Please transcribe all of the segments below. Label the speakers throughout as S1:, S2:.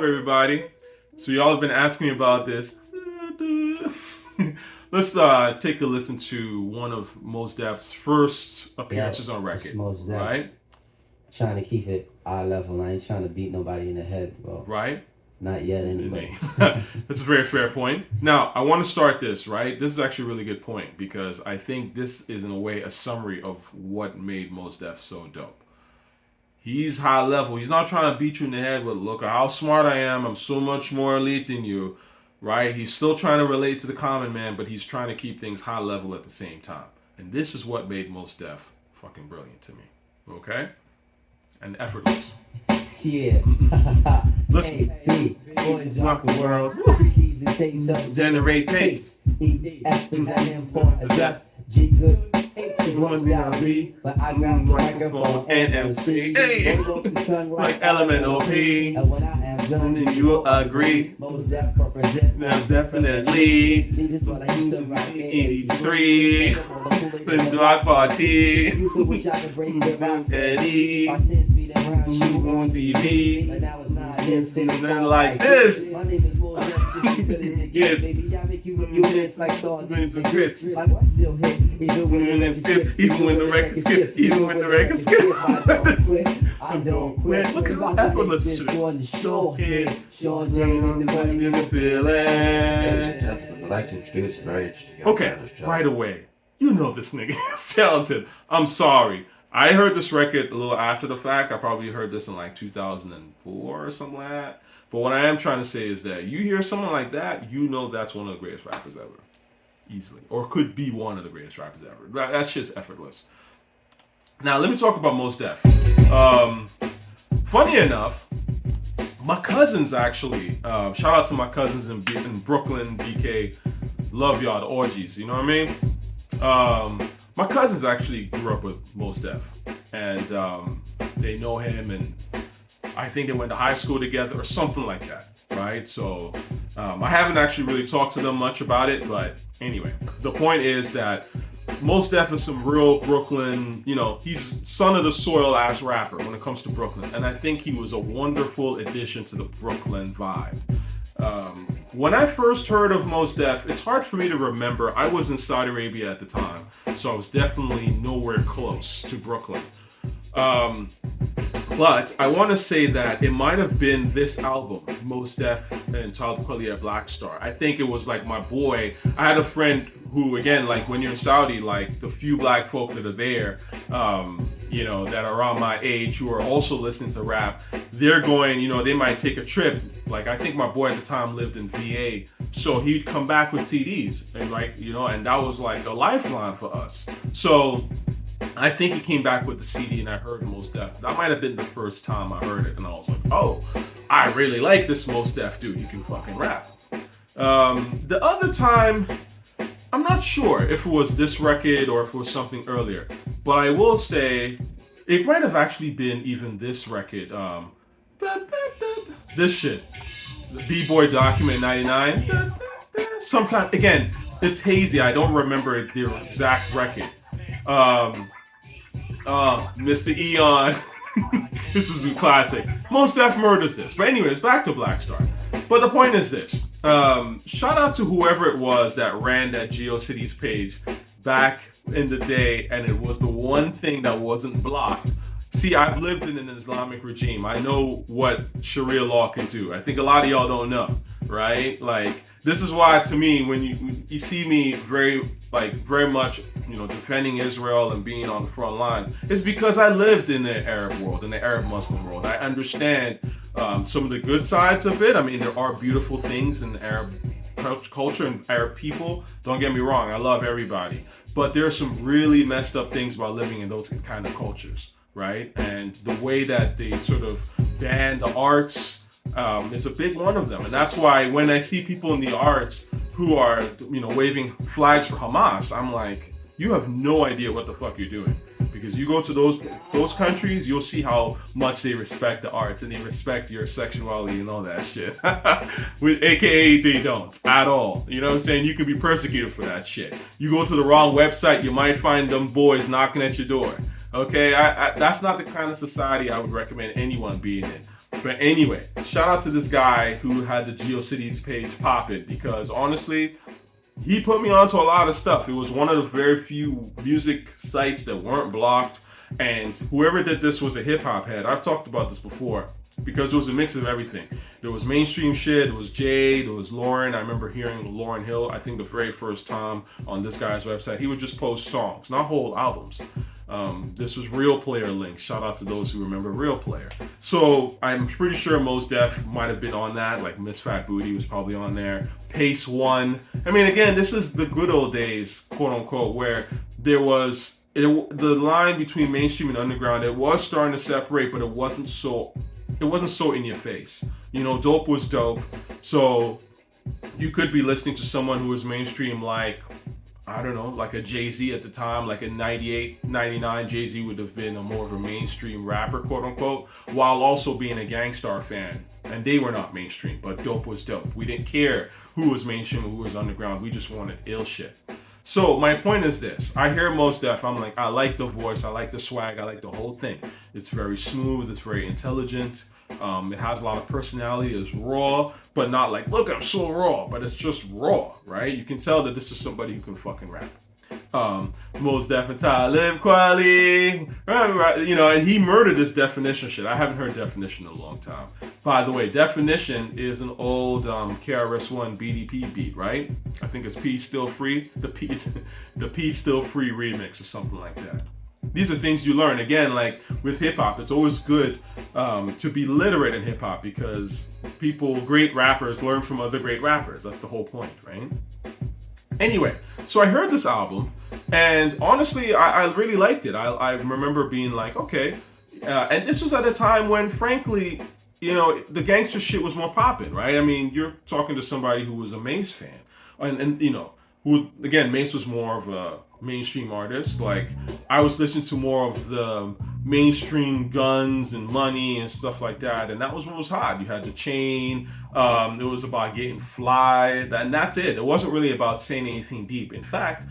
S1: up, everybody? So y'all have been asking me about this. Let's take a listen to one of Mos Def's first appearances on record.
S2: Mos Def.
S1: Right?
S2: Trying to keep it eye level. I ain't trying to beat nobody in the head, bro.
S1: Right?
S2: Not yet, anyway.
S1: That's a very fair point. Now, I want to start this, right? This is actually a really good point because I think this is, in a way, a summary of what made Mos Def so dope. He's high level. He's not trying to beat you in the head with, look at how smart I am. I'm so much more elite than you, right? He's still trying to relate to the common man, but he's trying to keep things high level at the same time. And this is what made Mos Def fucking brilliant to me, okay? And effortless.
S2: Yeah.
S1: Listen.
S2: Hey, boys rock the world.
S1: Keys and tapes up. Generate pace.
S2: F is an import. A Def. G good. H is one down B. But I grab the microphone and MC.
S1: Hey. Like elemental P.
S2: And when I am done,
S1: then you will agree.
S2: Mos Def represent.
S1: Now definitely.
S2: Jesus, what I used to rock in
S1: 83. Then block party.
S2: Used to wish I could break the bounce.
S1: Eddie.
S2: My 10 speed and round shoe
S1: On TV.
S2: But now it's not this.
S1: Nothing like this.
S2: My name is Mos Def. This is good as it gets. Baby, I make you dance like sardines and grits. Like what still hit. Even when the skip. Even when the record skip. Even when the record skip. I don't quit.
S1: Look at how effortless this is.
S2: Sean James
S1: Sean in the feeling.
S3: I'd like to introduce a very interesting young
S1: Okay,
S3: man, John.
S1: right away. You know this nigga is talented. I'm sorry. I heard this record a little after the fact. I probably heard this in like 2004 or something like that. But what I am trying to say is that you hear someone like that, you know that's one of the greatest rappers ever. Easily. Or could be one of the greatest rappers ever. That shit's effortless. Now, let me talk about Mos Def. Funny enough, my cousins actually, shout out to my cousins in Brooklyn, BK. Love y'all, the orgies, you know what I mean? My cousins actually grew up with Mos Def. And they know him, and I think they went to high school together or something like that, right? So I haven't actually really talked to them much about it, but anyway, the point is that Mos Def is some real Brooklyn, you know, he's son of the soil ass rapper when it comes to Brooklyn. And I think he was a wonderful addition to the Brooklyn vibe. When I first heard of Mos Def, it's hard for me to remember. I was in Saudi Arabia at the time, so I was definitely nowhere close to Brooklyn. But I want to say that it might have been this album, Mos Def and Talib Kweli at Blackstar. I think it was like my boy. I had a friend who, again, like when you're in Saudi, like the few black folk that are there, you know, that are around my age who are also listening to rap, they're going, you know, they might take a trip. Like I think my boy at the time lived in VA, so he'd come back with CDs and like, you know, and that was like a lifeline for us. So I think he came back with the CD and I heard Mos Def. That might have been the first time I heard it and I was like, oh, I really like this Mos Def dude. He can fucking rap. The other time, I'm not sure if it was this record or if it was something earlier, but I will say it might have actually been even this record. This shit, the B-Boy Document 99. Sometimes, again, it's hazy. I don't remember the exact record. Mr. Eon. This is a classic. Mos Def murders this. But anyways, back to Blackstar. But the point is this. Shout out to whoever it was that ran that GeoCities page back in the day, and it was the one thing that wasn't blocked. See, I've lived in an Islamic regime. I know what Sharia law can do. I think a lot of y'all don't know, right? Like, this is why, to me, when you see me very much, you know, defending Israel and being on the front lines, it's because I lived in the Arab world, in the Arab Muslim world. I understand some of the good sides of it. I mean, there are beautiful things in the Arab culture and Arab people. Don't get me wrong, I love everybody. But there are some really messed up things about living in those kind of cultures, right? And the way that they sort of ban the arts is a big one of them. And that's why when I see people in the arts who are, you know, waving flags for Hamas, I'm like, you have no idea what the fuck you're doing. Because you go to those countries, you'll see how much they respect the arts and they respect your sexuality and all that shit. AKA they don't at all. You know what I'm saying? You can be persecuted for that shit. You go to the wrong website, you might find them boys knocking at your door. Okay, that's not the kind of society I would recommend anyone being in. But anyway, shout out to this guy who had the GeoCities page popping, because honestly, he put me onto a lot of stuff. It was one of the very few music sites that weren't blocked, and whoever did this was a hip hop head. I've talked about this before, because it was a mix of everything. There was mainstream shit, there was Jay, there was Lauren. I remember hearing Lauryn Hill, I think the very first time on this guy's website. He would just post songs, not whole albums. This was Real Player links. Shout out to those who remember Real Player. So I'm pretty sure Mos Def might have been on that, like Miss Fat Booty was probably on there. Pace One. I mean, again, this is the good old days, quote unquote, where there was the line between mainstream and underground. It was starting to separate, but it wasn't so in your face. You know, dope was dope. So you could be listening to someone who was mainstream, like, I don't know, like a Jay-Z at the time, like in 98, 99, Jay-Z would have been more of a mainstream rapper, quote unquote, while also being a Gangstar fan. And they were not mainstream, but dope was dope. We didn't care who was mainstream or who was underground. We just wanted ill shit. So my point is this. I hear Mos Def, I'm like, I like the voice, I like the swag, I like the whole thing. It's very smooth, it's very intelligent. It has a lot of personality, it's raw, but not like, look, I'm so raw, but it's just raw, right? You can tell that this is somebody who can fucking rap. Mos Def and Talib Kweli, you know, and he murdered this definition shit. I haven't heard definition in a long time. By the way, definition is an old KRS-One BDP beat, right? I think it's P Still Free, the P Still Free remix or something like that. These are things you learn. Again, like with hip hop, it's always good to be literate in hip hop, because great rappers learn from other great rappers. That's the whole point, right? Anyway, so I heard this album, and honestly, I really liked it. I remember being like, okay. And this was at a time when, frankly, you know, the gangster shit was more popping, right? I mean, you're talking to somebody who was a Mace fan. And you know, who, again, Mace was more of a mainstream artist. Like, I was listening to more of the mainstream Guns and Money and stuff like that, and that was what was hot. You had the Chain. It was about getting fly, and that's it. It wasn't really about saying anything deep. In fact,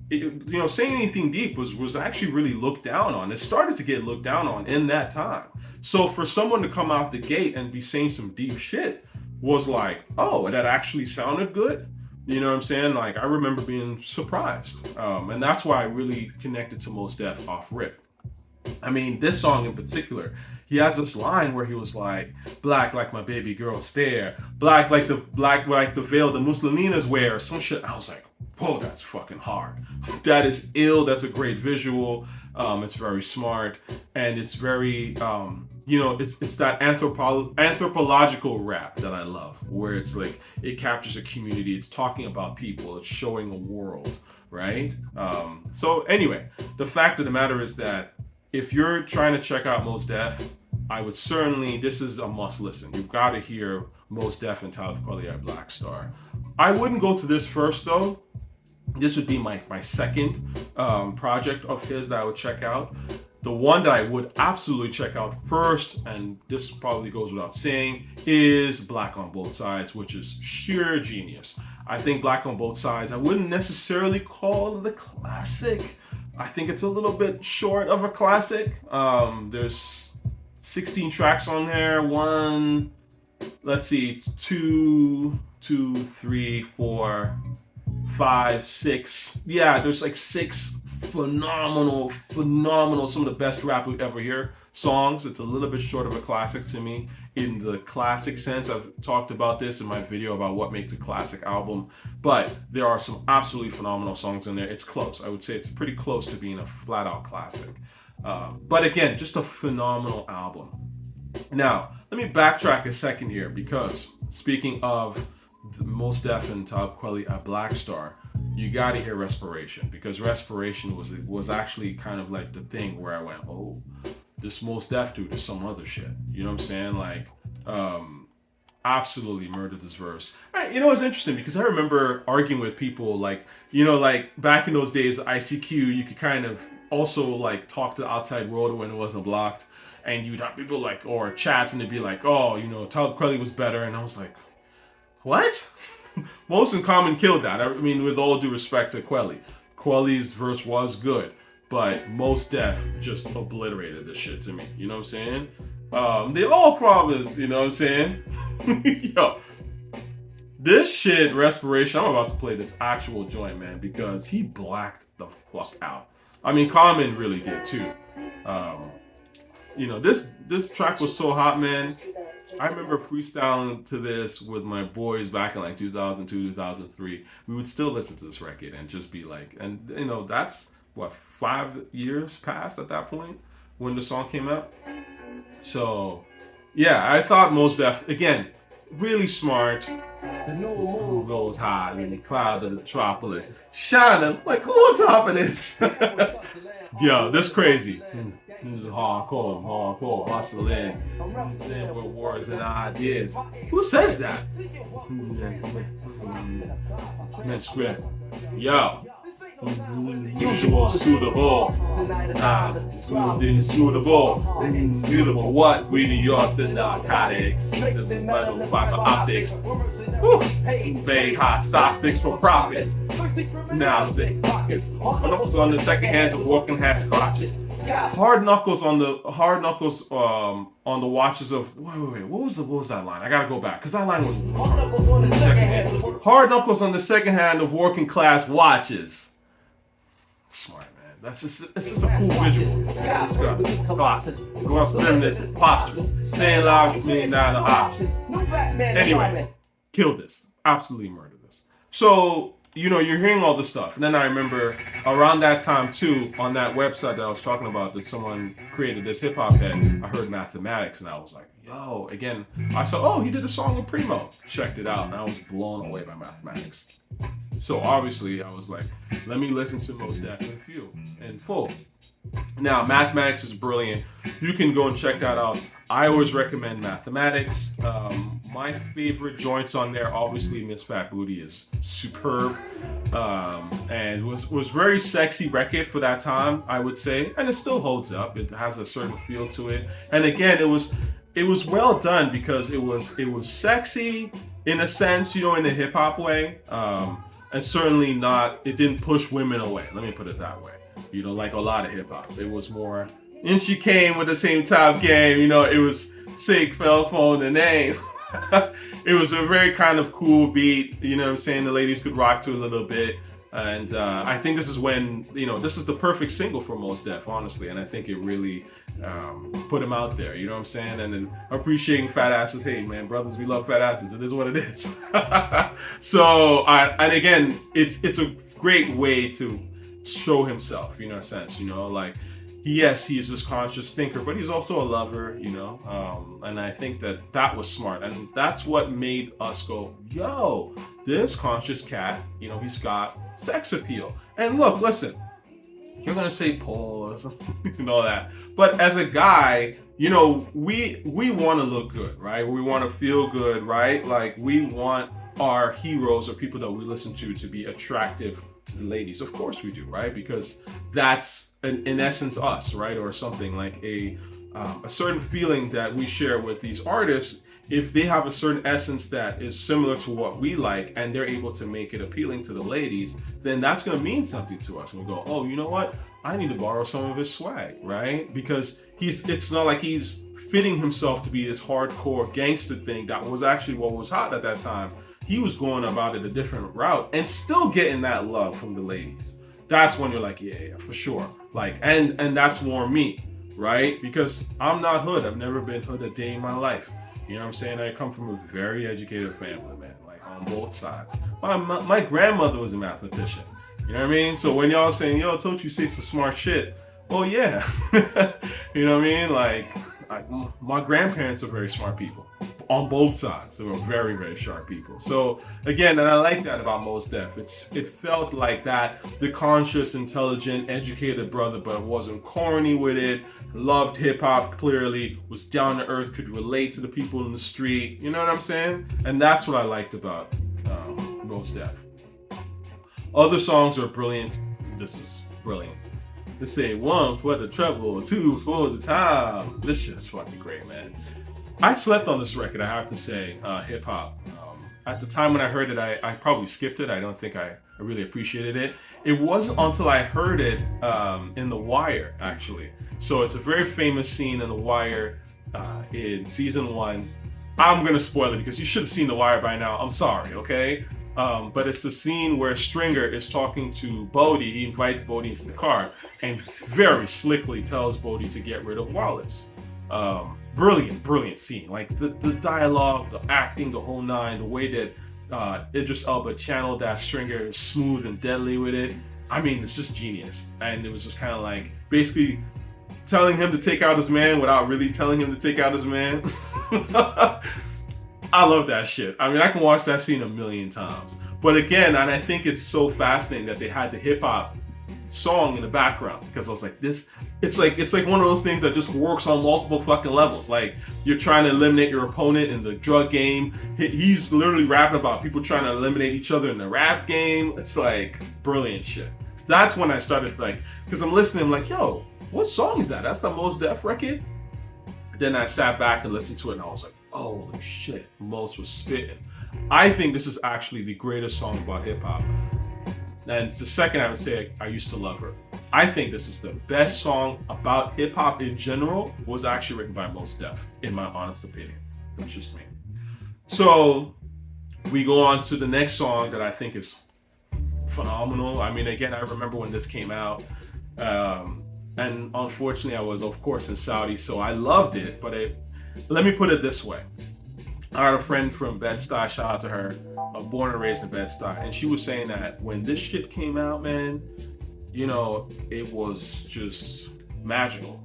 S1: saying anything deep was actually really looked down on. It started to get looked down on in that time. So for someone to come out the gate and be saying some deep shit was like, oh, that actually sounded good. You know what I'm saying? Like, I remember being surprised. And that's why I really connected to Mos Def off rip. I mean, this song in particular, he has this line where he was like, black like my baby girl stare, black like the veil the Musliminas wear, some shit. I was like, whoa, that's fucking hard. That is ill. That's a great visual. It's very smart, and it's very it's that anthropological rap that I love, where it's like it captures a community, it's talking about people, it's showing a world, right? So anyway, the fact of the matter is that if you're trying to check out Mos Def, I would certainly, this is a must listen. You've got to hear Mos Def and Talib Kweli at Blackstar. I wouldn't go to this first though. This would be my second project of his that I would check out. The one that I would absolutely check out first, and this probably goes without saying, is Black on Both Sides, which is sheer genius. I think Black on Both Sides, I wouldn't necessarily call it a classic. I think it's a little bit short of a classic. There's 16 tracks on there. 2, 3, 4, 5, 6. Yeah, there's like 6 phenomenal, some of the best rap we've ever hear songs. It's a little bit short of a classic to me in the classic sense. I've talked about this in my video about what makes a classic album, but there are some absolutely phenomenal songs in there. It's close. I would say it's pretty close to being a flat out classic. But again, just a phenomenal album. Now, let me backtrack a second here, because speaking of the Mos Def and Talib Kweli at Blackstar, you gotta hear Respiration, because Respiration was actually kind of like the thing where I went, oh, this Mos Def dude is some other shit. You know what I'm saying? Like, absolutely murdered this verse. You know, it's interesting because I remember arguing with people like, like back in those days, ICQ, you could kind of also like talk to the outside world when it wasn't blocked, and you'd have people like, or chats, and they'd be like, oh, Talib Kweli was better, and I was like, what? Most in Common killed that. I mean, with all due respect to Kweli. Kweli's verse was good, but Mos Def just obliterated this shit to me. You know what I'm saying? They all promise, you know what I'm saying? Yo, this shit, Respiration, I'm about to play this actual joint, man, because he blacked the fuck out. I mean, Common really did too. You know, this track was so hot, man. I remember freestyling to this with my boys back in like 2002, 2003. We would still listen to this record and just be like, and you know, that's what, 5 years passed at that point when the song came out. So, yeah, I thought Mos Def, again, really smart. The new moon goes high in the cloud of the metropolis, shining like who on top of this? Yo, this crazy. This is hardcore, hustling with words and ideas. Who says that? Script. Yo. Usual, suitable, suitable. What? We New York, the narcotics, the metal fiber optics. Vague hot stock fix for profits. Now stick pockets. Knuckles on the second hands of working hats crotches. Hard knuckles on the watches of wait. What was that line? I gotta go back because that line was hard knuckles on the second hand of working class watches. Smart, man. It's just a cool visual. Let's go. Go on feminist postures. Saying loud, $1 million options. Anyway, kill this. Absolutely murder this. So, you know, you're hearing all this stuff. And then I remember around that time, too, on that website that I was talking about that someone created this hip-hop head, I heard Mathematics, and I was like, yo, again, I saw, oh, he did a song with Primo. Checked it out, and I was blown away by Mathematics. So obviously, I was like, let me listen to Mos Def in full. Now, Mathematics is brilliant. You can go and check that out. I always recommend Mathematics. My favorite joints on there, obviously, Miss Fat Booty is superb, and was very sexy record for that time, I would say, and it still holds up. It has a certain feel to it, and again, it was well done because it was sexy in a sense, you know, in a hip hop way, and certainly not. It didn't push women away. Let me put it that way. You know, like a lot of hip hop, it was more. And she came with the same top game. You know, it was sick, fell phone the name. It was a very kind of cool beat. You know what I'm saying? The ladies could rock to a little bit. And I think this is when, you know, this is the perfect single for Mos Def, honestly. And I think it really put him out there, you know what I'm saying? And then appreciating fat asses. Hey, man, brothers, we love fat asses. It is what it is. So, and again, it's a great way to show himself, you know, in a sense, you know, like, yes, he is this conscious thinker, but he's also a lover, you know, and I think that was smart, and that's what made us go, yo, this conscious cat, you know, he's got sex appeal. And look, listen, you're gonna say pause and all that, but as a guy, you know, we want to look good, right? We want to feel good, right? Like, we want our heroes or people that we listen to be attractive to the ladies. Of course we do, right? Because that's in essence us, right? Or something like a certain feeling that we share with these artists. If they have a certain essence that is similar to what we like and they're able to make it appealing to the ladies, then that's going to mean something to us. And we go, oh, you know what? I need to borrow some of his swag, right? Because it's not like he's fitting himself to be this hardcore gangster thing that was actually what was hot at that time. He was going about it a different route and still getting that love from the ladies. That's when you're like, yeah, for sure. Like, and that's more me, right? Because I'm not hood. I've never been hood a day in my life. You know what I'm saying? I come from a very educated family, man, like on both sides. My grandmother was a mathematician. You know what I mean? So when y'all saying, yo, Tochi, you say some smart shit. Well, yeah. You know what I mean? Like, my grandparents are very smart people on both sides. They were very, very sharp people. So again, and I like that about Mos Def. It felt like that, the conscious, intelligent, educated brother, but wasn't corny with it, loved hip hop clearly, was down to earth, could relate to the people in the street. You know what I'm saying? And that's what I liked about Mos Def. Other songs are brilliant. This is brilliant. They say 1 for the treble, 2 for the time. This shit is fucking great, man. I slept on this record, I have to say, hip hop. At the time when I heard it, I probably skipped it. I don't think I really appreciated it. It wasn't until I heard it in The Wire, actually. So it's a very famous scene in The Wire in season 1. I'm gonna spoil it because you should have seen The Wire by now. I'm sorry, okay? But it's the scene where Stringer is talking to Bodhi. He invites Bodhi into the car and very slickly tells Bodhi to get rid of Wallace. Brilliant scene. Like the dialogue, the acting, the whole nine, the way that Idris Elba channeled that Stringer smooth and deadly with it. I mean, it's just genius. And it was just kind of like basically telling him to take out his man without really telling him to take out his man. I love that shit. I mean, I can watch that scene a million times. But again, and I think it's so fascinating that they had the hip hop song in the background, because I was like, it's like one of those things that just works on multiple fucking levels. Like you're trying to eliminate your opponent in the drug game. He's literally rapping about people trying to eliminate each other in the rap game. It's like brilliant shit. That's when I started like, because I'm listening, I'm like, yo, what song is that? That's the Mos Def record? Then I sat back and listened to it and I was like, holy shit, Mos was spitting. I think this is actually the greatest song about hip hop. And the second I would say I Used to Love Her. I think this is the best song about hip hop in general, was actually written by Mos Def, in my honest opinion. That's just me. So we go on to the next song that I think is phenomenal. I mean, again, I remember when this came out. And unfortunately, I was, of course, in Saudi, so I loved it. But let me put it this way. I had a friend from Bed-Stuy, shout out to her, born and raised in Bed-Stuy, and she was saying that when this shit came out, man, you know, it was just magical,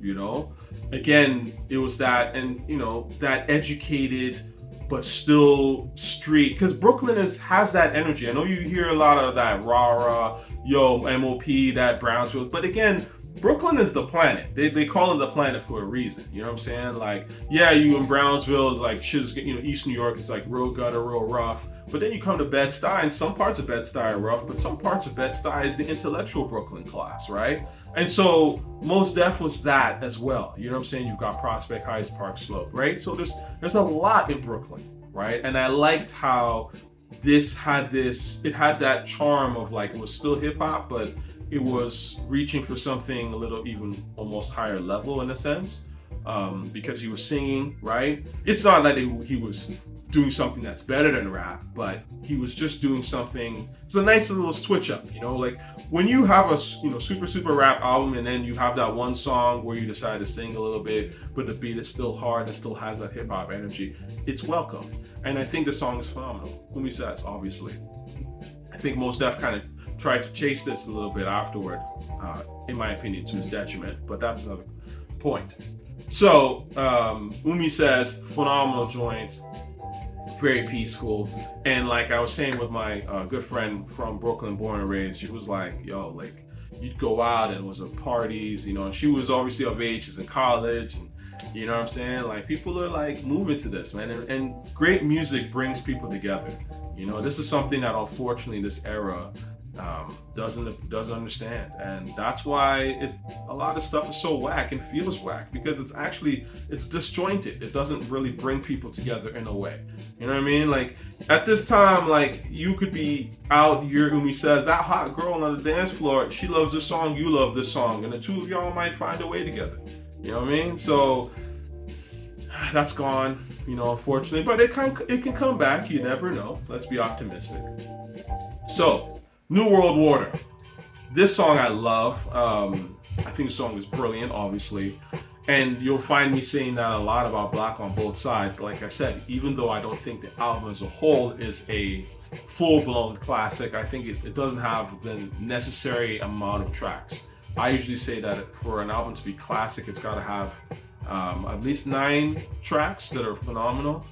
S1: you know? Again, it was that, and, you know, that educated but still street, because Brooklyn has that energy. I know you hear a lot of that rah-rah, yo, MOP, that Brownsville, but again, Brooklyn is the planet. They call it the planet for a reason. You know what I'm saying? Like, yeah, you in Brownsville, like shit's, you know, East New York is like real gutter, real rough. But then you come to Bed-Stuy, and some parts of Bed-Stuy are rough, but some parts of Bed-Stuy is the intellectual Brooklyn class, right? And so Mos Def was that as well. You know what I'm saying? You've got Prospect Heights, Park Slope, right? So there's a lot in Brooklyn, right? And I liked how it had that charm of like, it was still hip hop, but it was reaching for something a little even almost higher level in a sense, because he was singing, right? It's not that he was doing something that's better than rap, but he was just doing something. It's a nice little switch up, you know, like when you have a, you know, super rap album and then you have that one song where you decide to sing a little bit, but the beat is still hard and still has that hip hop energy. It's welcome. And I think the song is phenomenal. Umi Says, obviously. I think Mos Def kind of tried to chase this a little bit afterward, in my opinion, to his detriment, but that's another point. So, Umi Says, phenomenal joint, very peaceful, and like I was saying with my good friend from Brooklyn, born and raised, she was like, yo, like, you'd go out and it was at parties, you know, and she was obviously of age, she's in college, and you know what I'm saying? Like, people are like moving to this, man, and great music brings people together. You know, this is something that unfortunately this era doesn't understand, and that's why a lot of stuff is so whack and feels whack, because it's disjointed. It doesn't really bring people together in a way. You know what I mean? Like at this time, like you could be out, Umi Says, that hot girl on the dance floor, she loves this song, you love this song, and the two of y'all might find a way together. You know what I mean? So that's gone, you know, unfortunately, but it can come back. You never know. Let's be optimistic. So, New World Order. This song I love. I think the song is brilliant, obviously. And you'll find me saying that a lot about Black on Both Sides. Like I said, even though I don't think the album as a whole is a full-blown classic, I think it doesn't have the necessary amount of tracks. I usually say that for an album to be classic, it's got to have at least 9 tracks that are phenomenal.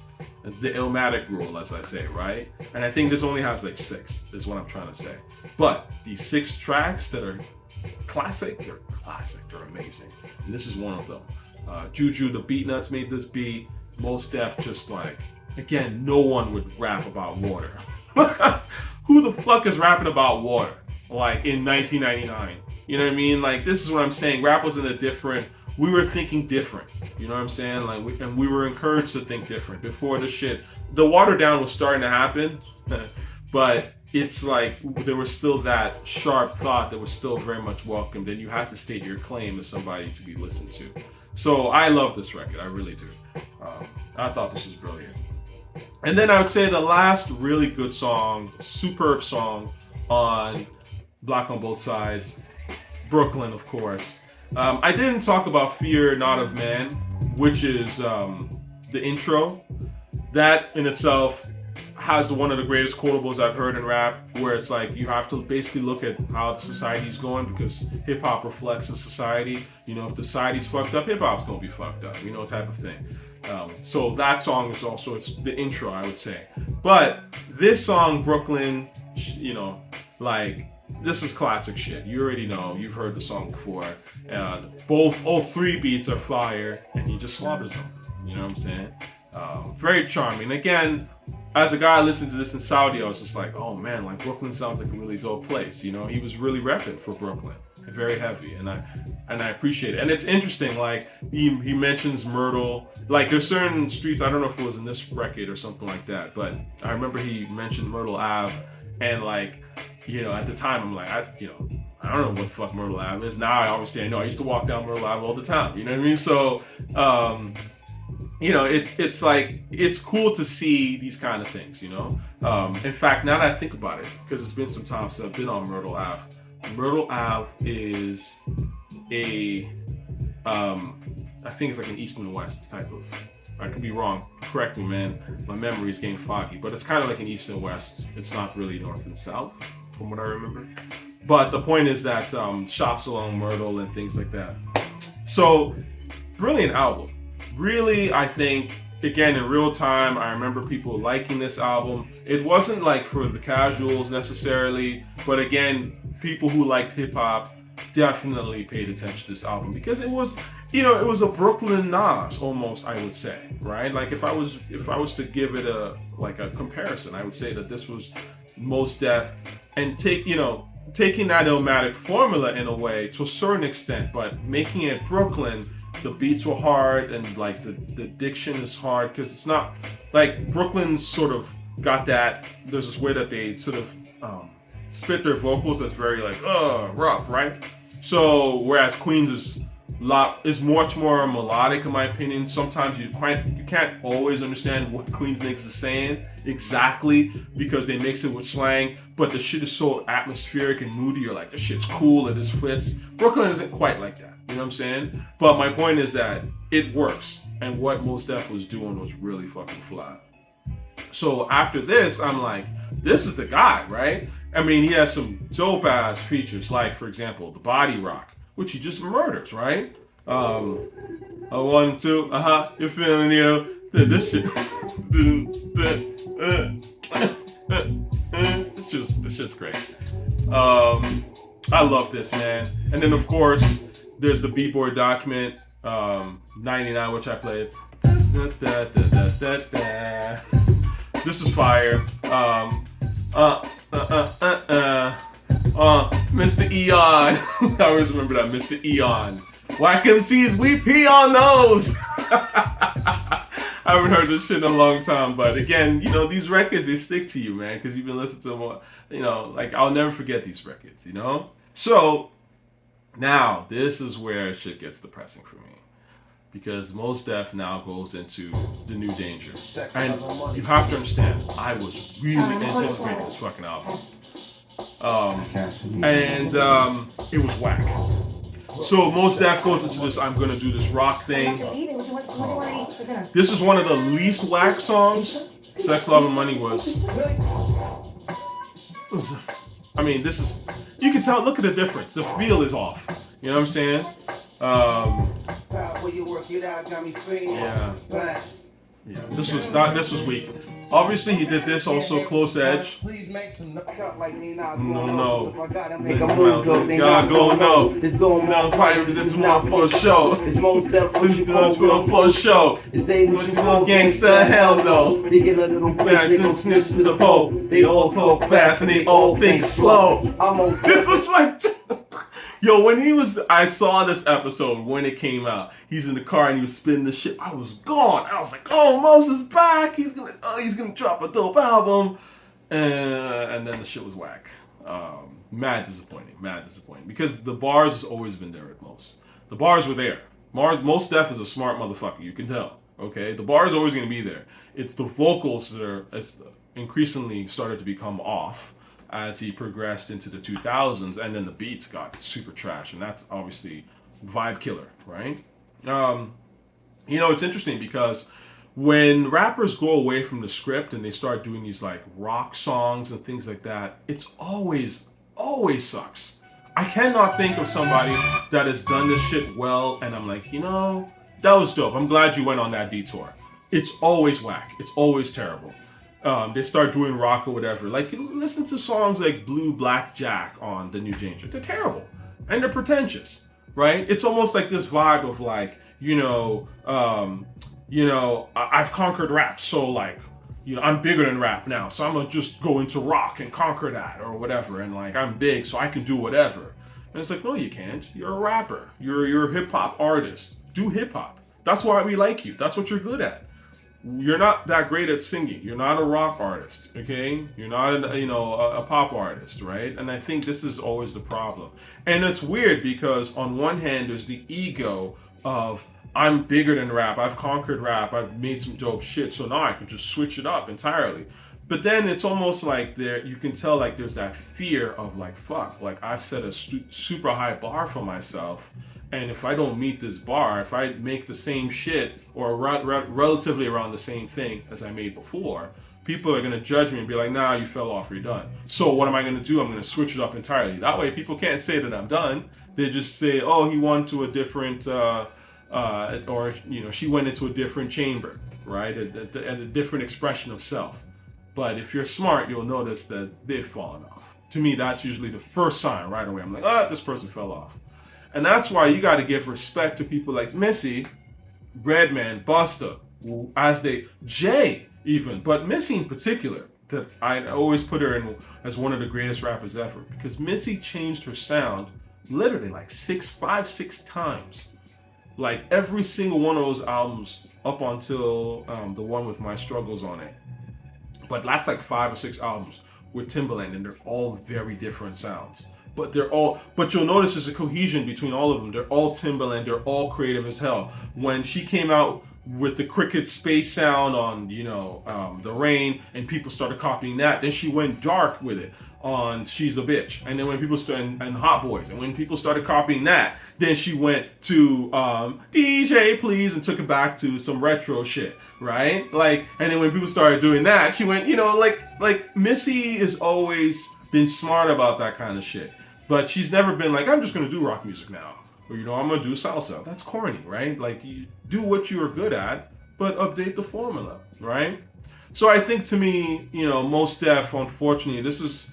S1: The Illmatic rule, as I say, right? And I think this only has like 6, is what I'm trying to say. But these 6 tracks that are classic, they're amazing. And this is one of them. Juju, the Beatnuts made this beat. Mos Def just like, again, no one would rap about water. Who the fuck is rapping about water? Like in 1999. You know what I mean? Like, this is what I'm saying. Rap was in a different, we were thinking different. You know what I'm saying? Like, we were encouraged to think different before the shit. The water down was starting to happen, but it's like there was still that sharp thought that was still very much welcomed, and you had to state your claim as somebody to be listened to. So I love this record, I really do. I thought this was brilliant. And then I would say the last really good song, superb song on Black on Both Sides, Brooklyn, of course. I didn't talk about Fear Not of Man, which is the intro. That in itself has one of the greatest quotables I've heard in rap, where it's like you have to basically look at how the society's going, because hip hop reflects the society. You know, if the society's fucked up, hip hop's gonna be fucked up, you know, type of thing. So that song is also, it's the intro, I would say. But this song, Brooklyn, you know, like, this is classic shit. You already know, you've heard the song before. All three beats are fire, and he just slaughters them. You know what I'm saying? Very charming. Again, as a guy listening to this in Saudi, I was just like, oh man, like Brooklyn sounds like a really dope place. You know, he was really repping for Brooklyn, very heavy, and I appreciate it. And it's interesting, like he mentions Myrtle. Like there's certain streets, I don't know if it was in this record or something like that, but I remember he mentioned Myrtle Ave, and like, you know, at the time I'm like, I don't know what the fuck Myrtle Ave is. Now I obviously I know. I used to walk down Myrtle Ave all the time. You know what I mean? So. You know, it's like, it's cool to see these kind of things, you know? In fact, now that I think about it, because it's been some time since I've been on Myrtle Ave. Myrtle Ave is I think it's like an east and west type of, I could be wrong, correct me, man. My memory is getting foggy, but it's kind of like an east and west. It's not really north and south, from what I remember. But the point is that shops along Myrtle and things like that. So, brilliant album. Really, I think, again, in real time, I remember people liking this album. It wasn't like for the casuals necessarily, but again, people who liked hip hop definitely paid attention to this album, because it was, you know, it was a Brooklyn Nas almost, I would say, right? Like if I was to give it a comparison, I would say that this was Mos Def, and taking that Illmatic formula in a way to a certain extent, but making it Brooklyn. The beats were hard, and like the diction is hard, because it's not like Brooklyn's sort of got that. There's this way that they sort of spit their vocals that's very like rough, right? So whereas Queens is much more melodic, in my opinion. Sometimes you can't always understand what Queensniggas is saying exactly, because they mix it with slang, but the shit is so atmospheric and moody. You're like, this shit's cool, it just fits. Brooklyn isn't quite like that. You know what I'm saying? But my point is that it works, and what Mos Def was doing was really fucking fly. So after this, I'm like, this is the guy, right? I mean, he has some dope ass features, like for example, the body rock, which he just murders, right? A 1, 2, you're feeling you. This shit. This shit's great. I love this, man. And then of course, there's the B-Boy document, 99, which I played. This is fire. Mr. Eon. I always remember that, Mr. Eon. Whack MCs, we pee on those. I haven't heard this shit in a long time, but again, you know, these records, they stick to you, man, because you've been listening to them, you know, like, I'll never forget these records, you know? So, now, this is where shit gets depressing for me. Because Mos Def now goes into the new danger. And you have to understand, I was really anticipating this fucking album. It was whack. So Mos Def goes into this, I'm gonna do this rock thing. This is one of the least whack songs. Sex, Love, and Money was, I mean, this is, you can tell, look at the difference. The feel is off. You know what I'm saying? Yeah, this was weak. Obviously, he did this also Close Edge. No. Gotta go, no. It's going on private, this one for show. It's Mos Def for show. It's they gangsta, hell no. They get a little bitch, they snitch to the pole. They all talk fast and they all think slow. This was my... Yo, I saw this episode when it came out. He's in the car and he was spinning the shit. I was gone. I was like, oh, Mos is back. He's gonna drop a dope album. And then the shit was whack. Mad disappointing. Because the bars has always been there at Mos. The bars were there. Mos Def is a smart motherfucker. You can tell. Okay, the bar is always going to be there. It's the vocals that are increasingly started to become off as he progressed into the 2000s, and then the beats got super trash, and that's obviously vibe killer, right? It's interesting because when rappers go away from the script and they start doing these like rock songs and things like that, it's always sucks. I cannot think of somebody that has done this shit well, and I'm like, that was dope. I'm glad you went on that detour. It's always whack. It's always terrible. They start doing rock or whatever. Like, listen to songs like Blue Black Jack on the New James. They're terrible. And they're pretentious, right? It's almost like this vibe of like, I've conquered rap, so like, I'm bigger than rap now, so I'm gonna just go into rock and conquer that or whatever, and like I'm big, so I can do whatever. And it's like, no, you can't. You're a rapper. You're a hip hop artist. Do hip hop. That's why we like you. That's what you're good at. You're not that great at singing. You're not a rock artist, okay? You're not a pop artist, right? And I think this is always the problem. And it's weird because on one hand, there's the ego of I'm bigger than rap. I've conquered rap. I've made some dope shit. So now I can just switch it up entirely. But then it's almost like you can tell like there's that fear of like, fuck, like I've set a super high bar for myself. And if I don't meet this bar, if I make the same shit or relatively around the same thing as I made before, people are going to judge me and be like, nah, you fell off, you're done. So what am I going to do? I'm going to switch it up entirely. That way people can't say that I'm done. They just say, oh, he went to a different... she went into a different chamber, right? A different expression of self. But if you're smart, you'll notice that they've fallen off. To me, that's usually the first sign right away. I'm like, this person fell off. And that's why you got to give respect to people like Missy, Redman, Busta, Jay even, but Missy in particular, that I always put her in as one of the greatest rappers ever, because Missy changed her sound literally like 6 times. Like every single one of those albums up until the one with My Struggles on it. But that's like 5 or 6 albums with Timbaland, and they're all very different sounds. But you'll notice there's a cohesion between all of them. They're all Timbaland, they're all creative as hell. When she came out with the Cricket Space sound on, The Rain, and people started copying that, then she went dark with it on She's a Bitch. And then when people started, and Hot Boys, and when people started copying that, then she went to DJ Please and took it back to some retro shit, right? Like, and then when people started doing that, she went, like Missy has always been smart about that kind of shit. But she's never been like, I'm just gonna do rock music now. Or, I'm gonna do salsa. That's corny, right? Like, you do what you're good at, but update the formula, right? So I think to me, Mos Def, unfortunately, this is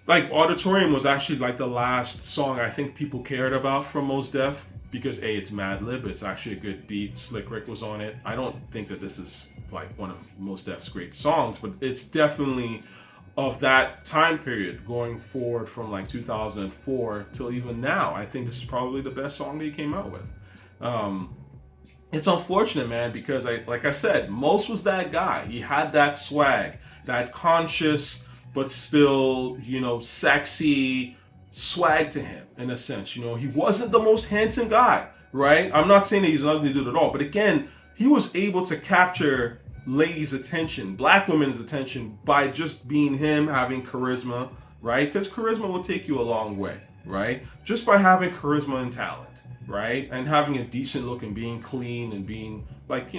S1: like Auditorium was actually like the last song I think people cared about from Mos Def, because it's Mad Lib, it's actually a good beat. Slick Rick was on it. I don't think that this is like one of Mos Def's great songs, but it's definitely of that time period going forward from like 2004 till even now. I think this is probably the best song that he came out with. It's unfortunate, man, because like I said, Mos was that guy. He had that swag, that conscious but still, sexy swag to him in a sense. He wasn't the most handsome guy, right? I'm not saying that he's an ugly dude at all, but again, he was able to capture ladies' attention, black women's attention, by just being him, having charisma, right? Because charisma will take you a long way, right? Just by having charisma and talent, right? And having a decent look and being clean and being like,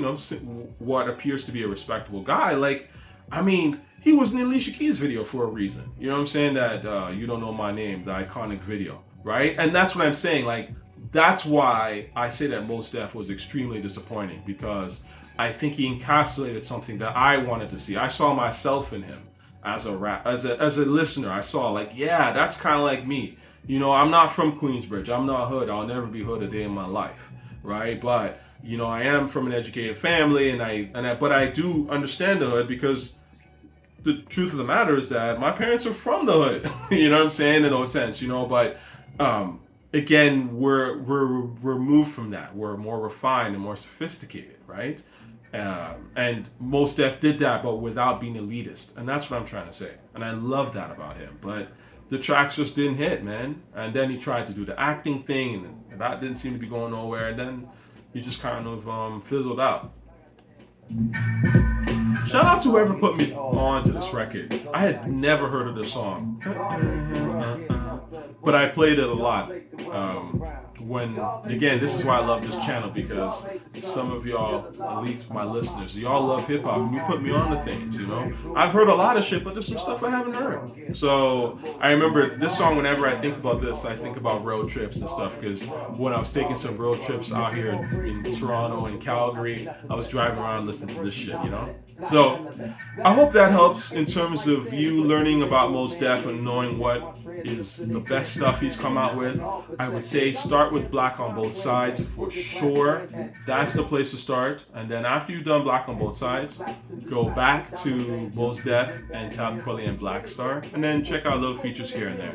S1: what appears to be a respectable guy. Like, I mean, he was in the Alicia Keys video for a reason. You know what I'm saying? That You Don't Know My Name, the iconic video, right? And that's what I'm saying. Like, that's why I say that Mos Def was extremely disappointing, because I think he encapsulated something that I wanted to see. I saw myself in him as a listener. I saw like, yeah, that's kind of like me. I'm not from Queensbridge. I'm not hood. I'll never be hood a day in my life, right? But I am from an educated family, but I do understand the hood, because the truth of the matter is that my parents are from the hood. You know what I'm saying? In no sense, but again, we're removed from that. We're more refined and more sophisticated, right? And Mos Def did that, but without being elitist, and that's what I'm trying to say. And I love that about him. But the tracks just didn't hit, man. And then he tried to do the acting thing, and that didn't seem to be going nowhere. And then he just kind of fizzled out. Shout out to whoever put me on to this record. I had never heard of this song, but I played it a lot. Again, this is why I love this channel, because some of y'all, at least my listeners, y'all love hip hop and you put me on to things, you know. I've heard a lot of shit, but there's some stuff I haven't heard. So I remember this song, whenever I think about this, I think about road trips and stuff, because when I was taking some road trips out here in Toronto and Calgary, I was driving around listening to this shit, you know. So I hope that helps in terms of you learning about Mos Def and knowing what is the best stuff he's come out with. I would say start with Black on Both Sides for sure. That's the place to start. And then after you've done Black on Both Sides, go back to Mos Def and Talib Kweli and Blackstar, and then check out little features here and there.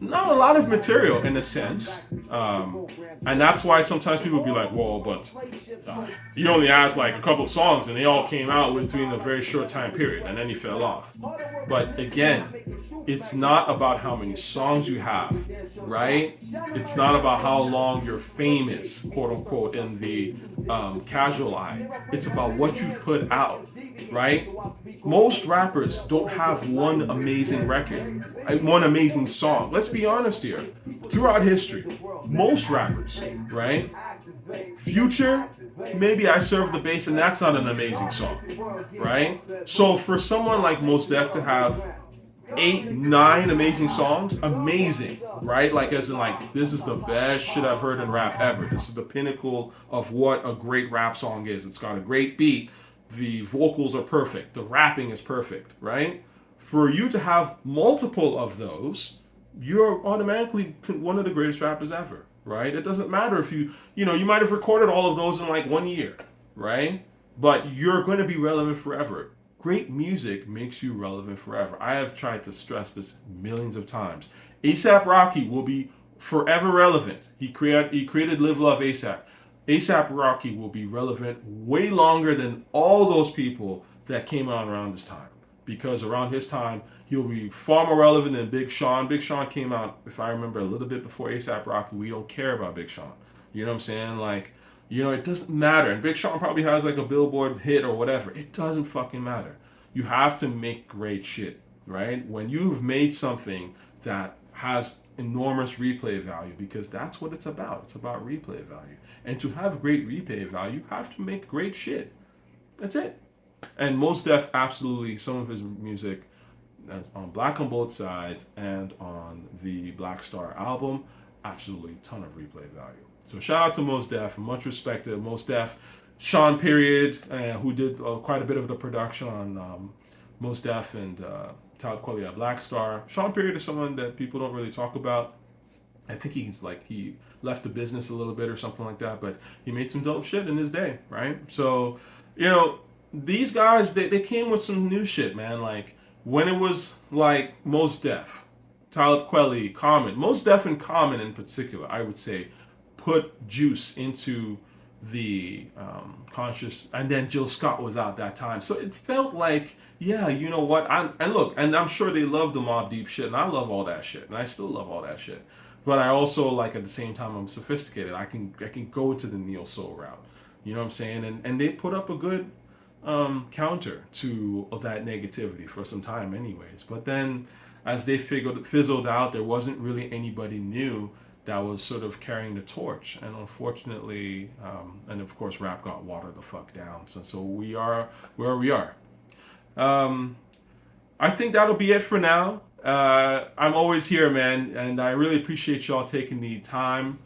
S1: Not a lot of material in a sense, and that's why sometimes people be like, whoa, but you only asked like a couple of songs and they all came out within a very short time period, and then he fell off. But again, it's not about how many songs you have, right? It's not about how long you're famous, quote unquote, in the casual eye. It's about what you've put out, right? Most rappers don't have one amazing record, one amazing song. Let's be honest here. Throughout history, most rappers, right? Future, maybe I Serve the Bass, and that's not an amazing song, right? So for someone like Mos Def to have 8, 9 amazing songs, amazing, right? Like as in like, this is the best shit I've heard in rap ever. This is the pinnacle of what a great rap song is. It's got a great beat. The vocals are perfect. The rapping is perfect, right? For you to have multiple of those, you're automatically one of the greatest rappers ever, right? It doesn't matter if you might have recorded all of those in like 1 year, right? But you're going to be relevant forever. Great music makes you relevant forever. I have tried to stress this millions of times. A$AP Rocky will be forever relevant. He created Live Love A$AP. A$AP Rocky will be relevant way longer than all those people that came out around this time. Because around his time, he'll be far more relevant than Big Sean. Big Sean came out, if I remember, a little bit before A$AP Rocky. We don't care about Big Sean. You know what I'm saying? Like, it doesn't matter. And Big Sean probably has like a Billboard hit or whatever. It doesn't fucking matter. You have to make great shit, right? When you've made something that has enormous replay value, because that's what it's about. It's about replay value. And to have great replay value, you have to make great shit. That's it. And Mos Def, absolutely, some of his music on Black on Both Sides and on the Blackstar album, absolutely ton of replay value. So shout out to Mos Def, much respect to Mos Def. Sean Period, who did quite a bit of the production on Mos Def and Talib Kweli at Blackstar. Sean Period is someone that people don't really talk about. I think he left the business a little bit or something like that, but he made some dope shit in his day, right? So, these guys, they came with some new shit, man. Like, when it was like Mos Def, Talib Kweli, Common, Mos Def and Common in particular, I would say, put juice into the conscious, and then Jill Scott was out that time. So it felt like, yeah, you know what? And I'm sure they love the Mobb Deep shit, and I love all that shit, and I still love all that shit. But I also, like, at the same time, I'm sophisticated. I can go to the neo soul route. You know what I'm saying? And they put up a good counter to that negativity for some time anyways. But then as they fizzled out, there wasn't really anybody new that was sort of carrying the torch. And unfortunately, and of course, rap got watered the fuck down. So we are where we are. I think that'll be it for now. I'm always here, man, and I really appreciate y'all taking the time.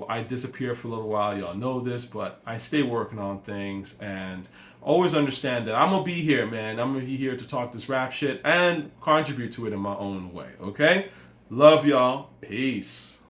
S1: I disappear for a little while, y'all know this, but I stay working on things, and always understand that I'm gonna be here, man. I'm gonna be here to talk this rap shit and contribute to it in my own way, okay? Love y'all. Peace.